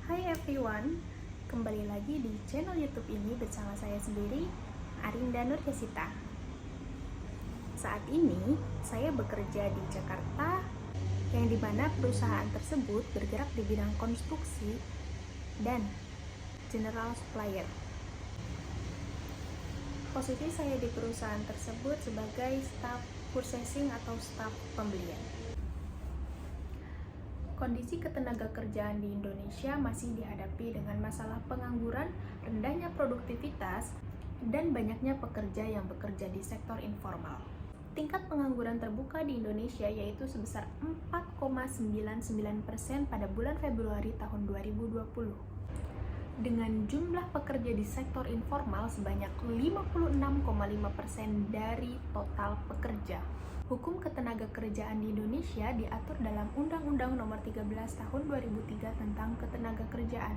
Hai everyone, kembali lagi di channel YouTube ini bersama saya sendiri, Arinda Nurhesita. Saat ini saya bekerja di Jakarta, yang dimana perusahaan tersebut bergerak di bidang konstruksi dan general supplier. Posisi saya di perusahaan tersebut sebagai staff purchasing atau staff pembelian. Kondisi ketenagakerjaan di Indonesia masih dihadapi dengan masalah pengangguran, rendahnya produktivitas, dan banyaknya pekerja yang bekerja di sektor informal. Tingkat pengangguran terbuka di Indonesia yaitu sebesar 4,99% pada bulan Februari tahun 2020. Dengan jumlah pekerja di sektor informal sebanyak 56,5% dari total pekerja. Hukum ketenagakerjaan di Indonesia diatur dalam Undang-Undang Nomor 13 Tahun 2003 tentang Ketenagakerjaan.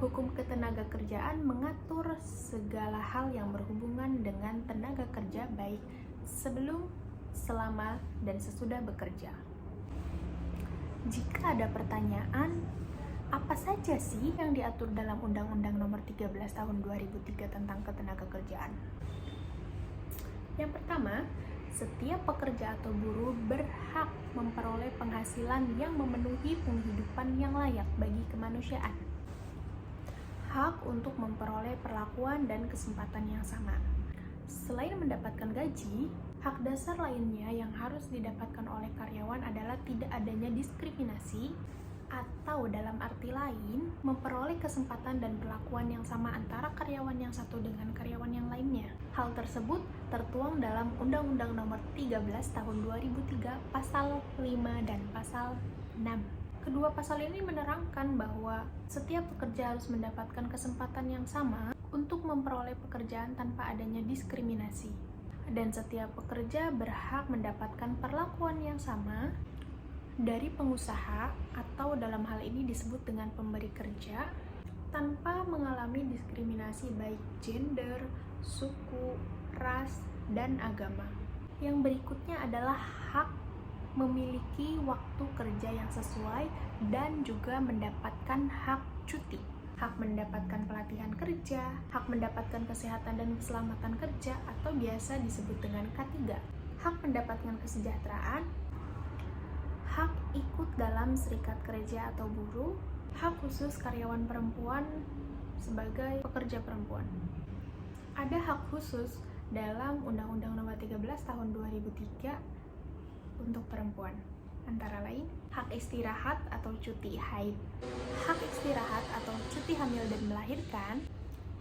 Hukum ketenagakerjaan mengatur segala hal yang berhubungan dengan tenaga kerja baik sebelum, selama, dan sesudah bekerja. Jika ada pertanyaan, apa saja sih yang diatur dalam Undang-Undang Nomor 13 Tahun 2003 tentang Ketenagakerjaan? Yang pertama, setiap pekerja atau buruh berhak memperoleh penghasilan yang memenuhi penghidupan yang layak bagi kemanusiaan. Hak untuk memperoleh perlakuan dan kesempatan yang sama. Selain mendapatkan gaji, hak dasar lainnya yang harus didapatkan oleh karyawan adalah tidak adanya diskriminasi atau dalam arti lain, memperoleh kesempatan dan perlakuan yang sama antara karyawan yang satu dengan karyawan yang lainnya. Hal tersebut tertuang dalam Undang-Undang Nomor 13 Tahun 2003 Pasal 5 dan Pasal 6. Kedua pasal ini menerangkan bahwa setiap pekerja harus mendapatkan kesempatan yang sama untuk memperoleh pekerjaan tanpa adanya diskriminasi. Dan setiap pekerja berhak mendapatkan perlakuan yang sama dari pengusaha atau dalam hal ini disebut dengan pemberi kerja tanpa mengalami diskriminasi baik gender, suku, ras, dan agama. Yang berikutnya adalah hak memiliki waktu kerja yang sesuai dan juga mendapatkan hak cuti, hak mendapatkan pelatihan kerja, hak mendapatkan kesehatan dan keselamatan kerja atau biasa disebut dengan K3, hak mendapatkan kesejahteraan, hak ikut dalam serikat kerja atau buruh, hak khusus karyawan perempuan sebagai pekerja perempuan. Ada hak khusus dalam Undang-Undang Nomor 13 Tahun 2003 untuk perempuan, antara lain hak istirahat atau cuti haid, hak istirahat atau cuti hamil dan melahirkan,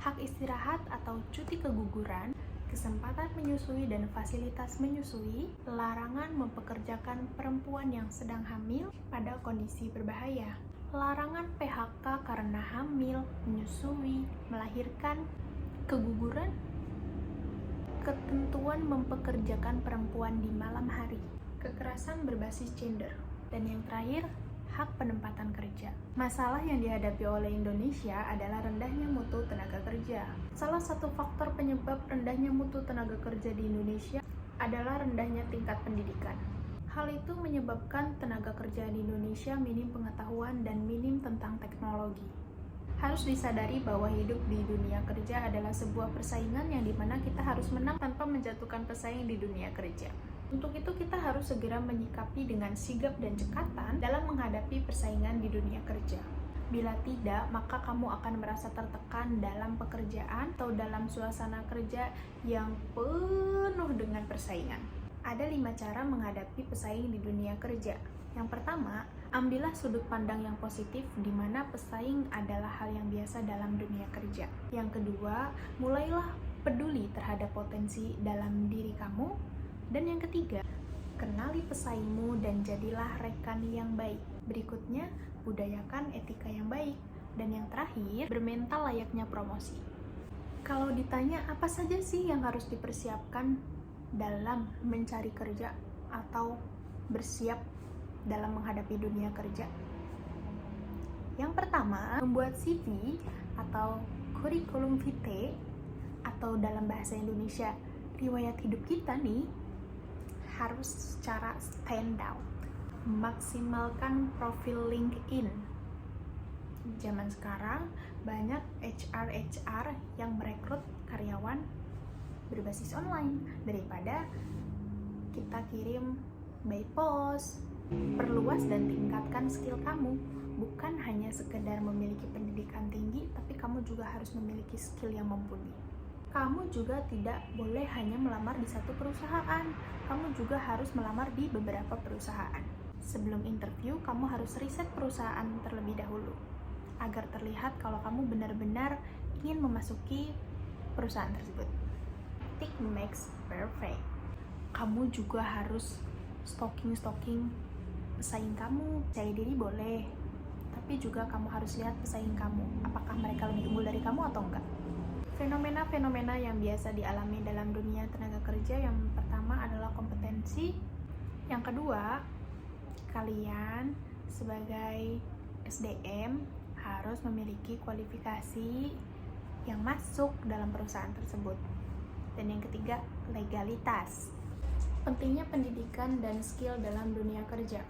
hak istirahat atau cuti keguguran, kesempatan menyusui dan fasilitas menyusui, larangan mempekerjakan perempuan yang sedang hamil pada kondisi berbahaya, larangan PHK karena hamil, menyusui, melahirkan, keguguran, ketentuan mempekerjakan perempuan di malam hari, kekerasan berbasis gender, dan yang terakhir, hak penempatan kerja. Masalah yang dihadapi oleh Indonesia adalah rendahnya mutu tenaga kerja. Salah satu faktor penyebab rendahnya mutu tenaga kerja di Indonesia adalah rendahnya tingkat pendidikan. Hal itu menyebabkan tenaga kerja di Indonesia minim pengetahuan dan minim tentang teknologi. Harus disadari bahwa hidup di dunia kerja adalah sebuah persaingan yang dimana kita harus menang tanpa menjatuhkan pesaing di dunia kerja. Untuk itu kita harus segera menyikapi dengan sigap dan cekatan dalam menghadapi persaingan di dunia kerja. Bila tidak, maka kamu akan merasa tertekan dalam pekerjaan atau dalam suasana kerja yang penuh dengan persaingan. Ada 5 cara menghadapi pesaing di dunia kerja. Yang pertama, ambillah sudut pandang yang positif di mana pesaing adalah hal yang biasa dalam dunia kerja. Yang kedua, mulailah peduli terhadap potensi dalam diri kamu. Dan yang ketiga, kenali pesaingmu dan jadilah rekan yang baik. Berikutnya, budayakan etika yang baik. Dan yang terakhir, bermental layaknya promosi. Kalau ditanya apa saja sih yang harus dipersiapkan dalam mencari kerja atau bersiap dalam menghadapi dunia kerja? Yang pertama, membuat CV atau curriculum vitae atau dalam bahasa Indonesia, riwayat hidup kita nih harus secara stand out. Maksimalkan profil LinkedIn Zaman sekarang banyak HR yang merekrut karyawan berbasis online daripada kita kirim by post. Perluas dan tingkatkan skill kamu, bukan hanya sekedar memiliki pendidikan tinggi, tapi kamu juga harus memiliki skill yang mumpuni. Kamu juga tidak boleh hanya melamar di satu perusahaan, kamu juga harus melamar di beberapa perusahaan. Sebelum interview, kamu harus riset perusahaan terlebih dahulu, agar terlihat kalau kamu benar-benar ingin memasuki perusahaan tersebut. Practice makes perfect. Kamu juga harus stalking pesaing kamu. Cari diri boleh, tapi juga kamu harus lihat pesaing kamu, apakah mereka lebih unggul dari kamu atau enggak. Fenomena-fenomena yang biasa dialami dalam dunia tenaga kerja, yang pertama adalah kompetensi. Yang kedua, kalian sebagai SDM harus memiliki kualifikasi yang masuk dalam perusahaan tersebut. Dan yang ketiga, legalitas. Pentingnya pendidikan dan skill dalam dunia kerja.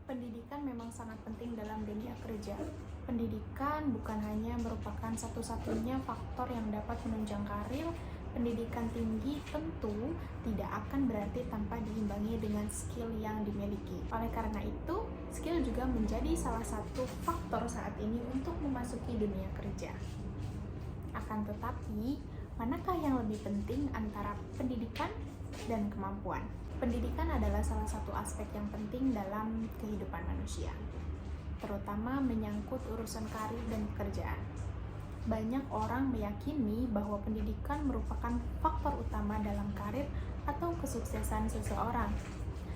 Pendidikan memang sangat penting dalam dunia kerja. Pendidikan bukan hanya merupakan satu-satunya faktor yang dapat menunjang karir. Pendidikan tinggi tentu tidak akan berarti tanpa diimbangi dengan skill yang dimiliki. Oleh karena itu, skill juga menjadi salah satu faktor saat ini untuk memasuki dunia kerja. Akan tetapi, manakah yang lebih penting antara pendidikan dan kemampuan? Pendidikan adalah salah satu aspek yang penting dalam kehidupan manusia, terutama menyangkut urusan karir dan pekerjaan. Banyak orang meyakini bahwa pendidikan merupakan faktor utama dalam karir atau kesuksesan seseorang.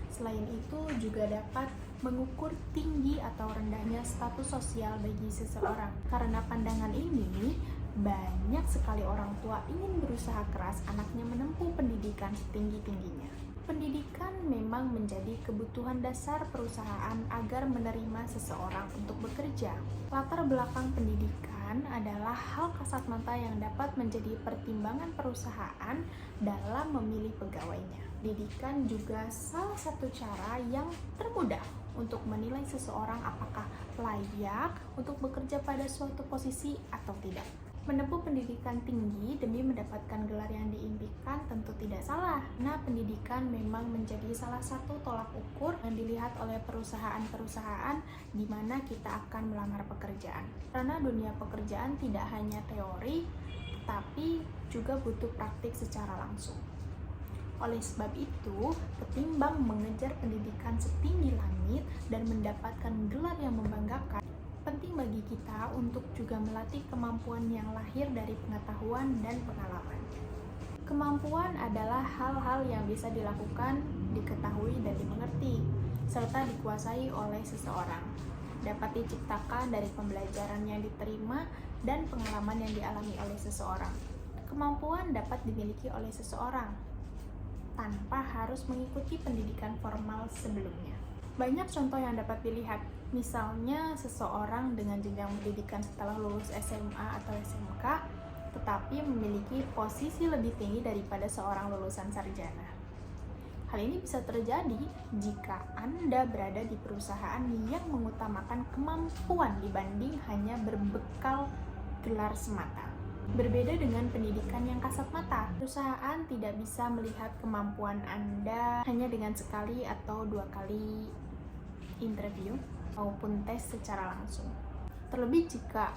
Selain itu, juga dapat mengukur tinggi atau rendahnya status sosial bagi seseorang. Karena pandangan ini, banyak sekali orang tua ingin berusaha keras anaknya menempuh pendidikan setinggi-tingginya. Pendidikan memang menjadi kebutuhan dasar perusahaan agar menerima seseorang untuk bekerja. Latar belakang pendidikan adalah hal kasat mata yang dapat menjadi pertimbangan perusahaan dalam memilih pegawainya. Pendidikan juga salah satu cara yang termudah untuk menilai seseorang apakah layak untuk bekerja pada suatu posisi atau tidak. Menempuh pendidikan tinggi demi mendapatkan gelar yang diimpikan tentu tidak salah. Nah, pendidikan memang menjadi salah satu tolak ukur yang dilihat oleh perusahaan-perusahaan di mana kita akan melamar pekerjaan. Karena dunia pekerjaan tidak hanya teori, tetapi juga butuh praktik secara langsung. Oleh sebab itu, ketimbang mengejar pendidikan setinggi langit dan mendapatkan gelar yang membanggakan, penting bagi kita untuk juga melatih kemampuan yang lahir dari pengetahuan dan pengalaman. Kemampuan adalah hal-hal yang bisa dilakukan, diketahui, dan dimengerti, serta dikuasai oleh seseorang. Dapat diciptakan dari pembelajaran yang diterima dan pengalaman yang dialami oleh seseorang. Kemampuan dapat dimiliki oleh seseorang tanpa harus mengikuti pendidikan formal sebelumnya. Banyak contoh yang dapat dilihat, misalnya seseorang dengan jenjang pendidikan setelah lulus SMA atau SMK, tetapi memiliki posisi lebih tinggi daripada seorang lulusan sarjana. Hal ini bisa terjadi jika Anda berada di perusahaan yang mengutamakan kemampuan dibanding hanya berbekal gelar semata. Berbeda dengan pendidikan yang kasat mata, perusahaan tidak bisa melihat kemampuan Anda hanya dengan sekali atau dua kali interview maupun tes secara langsung. Terlebih jika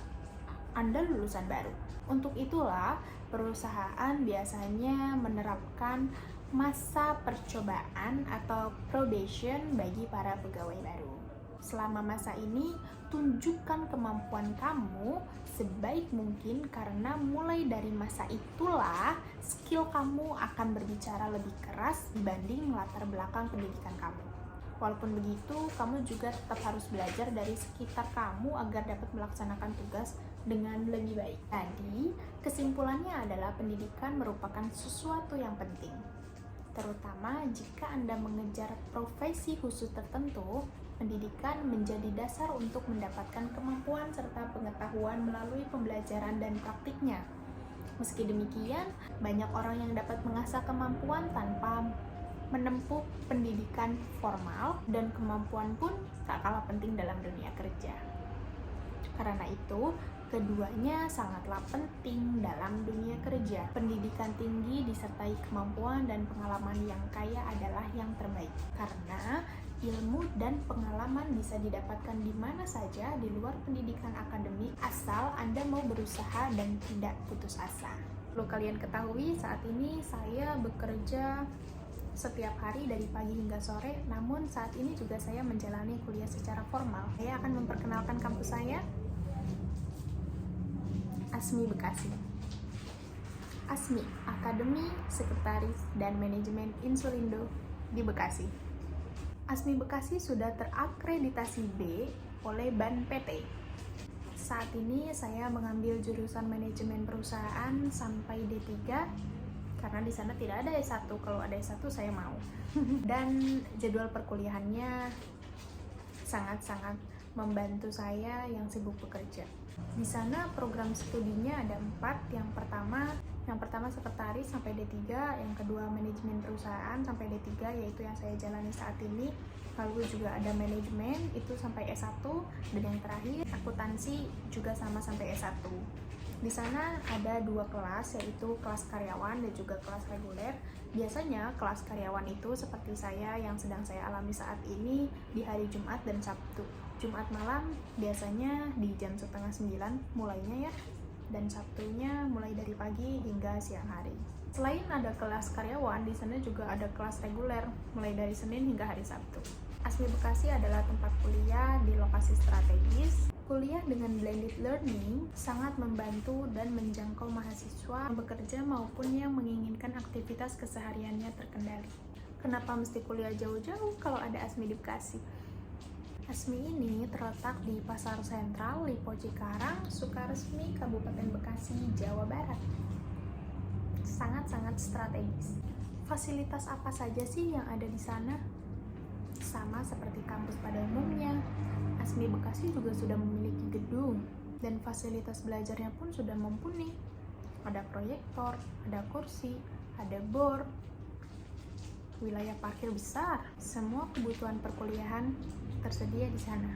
Anda lulusan baru. Untuk itulah, perusahaan biasanya menerapkan masa percobaan atau probation bagi para pegawai baru. Selama masa ini, tunjukkan kemampuan kamu sebaik mungkin karena mulai dari masa itulah skill kamu akan berbicara lebih keras dibanding latar belakang pendidikan kamu. Walaupun begitu, kamu juga tetap harus belajar dari sekitar kamu agar dapat melaksanakan tugas dengan lebih baik. Jadi, kesimpulannya adalah pendidikan merupakan sesuatu yang penting. Terutama jika Anda mengejar profesi khusus tertentu, pendidikan menjadi dasar untuk mendapatkan kemampuan serta pengetahuan melalui pembelajaran dan praktiknya. Meski demikian, banyak orang yang dapat mengasah kemampuan tanpa menempuh pendidikan formal, dan kemampuan pun tak kalah penting dalam dunia kerja. Karena itu, keduanya sangatlah penting dalam dunia kerja. Pendidikan tinggi disertai kemampuan dan pengalaman yang kaya adalah yang terbaik. Karena ilmu dan pengalaman bisa didapatkan di mana saja di luar pendidikan akademik, asal Anda mau berusaha dan tidak putus asa. Perlu kalian ketahui, saat ini saya bekerja setiap hari dari pagi hingga sore, namun saat ini juga saya menjalani kuliah secara formal. Saya akan memperkenalkan kampus saya, ASMI Bekasi. ASMI, Akademi Sekretaris dan Manajemen Insulindo di Bekasi. ASMI Bekasi sudah terakreditasi B oleh BAN PT. Saat ini saya mengambil jurusan manajemen perusahaan sampai D3 karena di sana tidak ada S1. Kalau ada S1 saya mau. Dan jadwal perkuliahannya sangat-sangat membantu saya yang sibuk bekerja. Di sana program studinya ada 4. Yang pertama sekretaris sampai D3, yang kedua manajemen perusahaan sampai D3, yaitu yang saya jalani saat ini. Lalu juga ada manajemen itu sampai S1, dan yang terakhir akuntansi juga sama sampai S1. Di sana ada 2 kelas, yaitu kelas karyawan dan juga kelas reguler. Biasanya kelas karyawan itu seperti saya yang sedang saya alami saat ini di hari Jumat dan Sabtu. Jumat malam biasanya di jam 8:30 mulainya ya, dan Sabtunya mulai dari pagi hingga siang hari. Selain ada kelas karyawan, di sana juga ada kelas reguler mulai dari Senin hingga hari Sabtu. ASMI Bekasi adalah tempat kuliah di lokasi strategis. Kuliah dengan blended learning sangat membantu dan menjangkau mahasiswa yang bekerja maupun yang menginginkan aktivitas kesehariannya terkendali. Kenapa mesti kuliah jauh-jauh kalau ada ASMI di Bekasi? ASMI ini terletak di Pasar Sentral, Lipo Cikarang, Sukaresmi, Kabupaten Bekasi, Jawa Barat. Sangat-sangat strategis. Fasilitas apa saja sih yang ada di sana? Sama seperti kampus pada umumnya, ASMI Bekasi juga sudah memiliki gedung dan fasilitas belajarnya pun sudah mumpuni. Ada proyektor, ada kursi, ada bor, wilayah parkir besar. Semua kebutuhan perkuliahan tersedia di sana.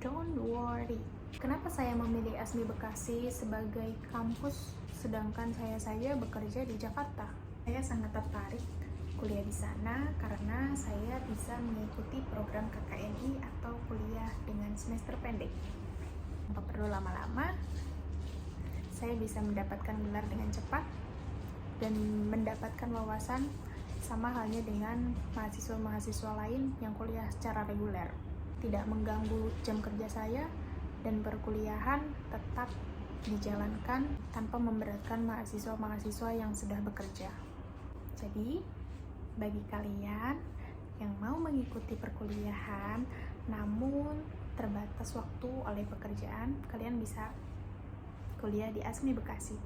Don't worry. Kenapa saya memilih ASMI Bekasi sebagai kampus sedangkan saya saja bekerja di Jakarta? Saya sangat tertarik kuliah di sana karena saya bisa mengikuti program KKNI atau kuliah dengan semester pendek. Tanpa perlu lama-lama, saya bisa mendapatkan gelar dengan cepat dan mendapatkan wawasan sama halnya dengan mahasiswa-mahasiswa lain yang kuliah secara reguler. Tidak mengganggu jam kerja saya dan perkuliahan tetap dijalankan tanpa memberatkan mahasiswa-mahasiswa yang sudah bekerja. Jadi, bagi kalian yang mau mengikuti perkuliahan namun terbatas waktu oleh pekerjaan, kalian bisa kuliah di ASMI Bekasi.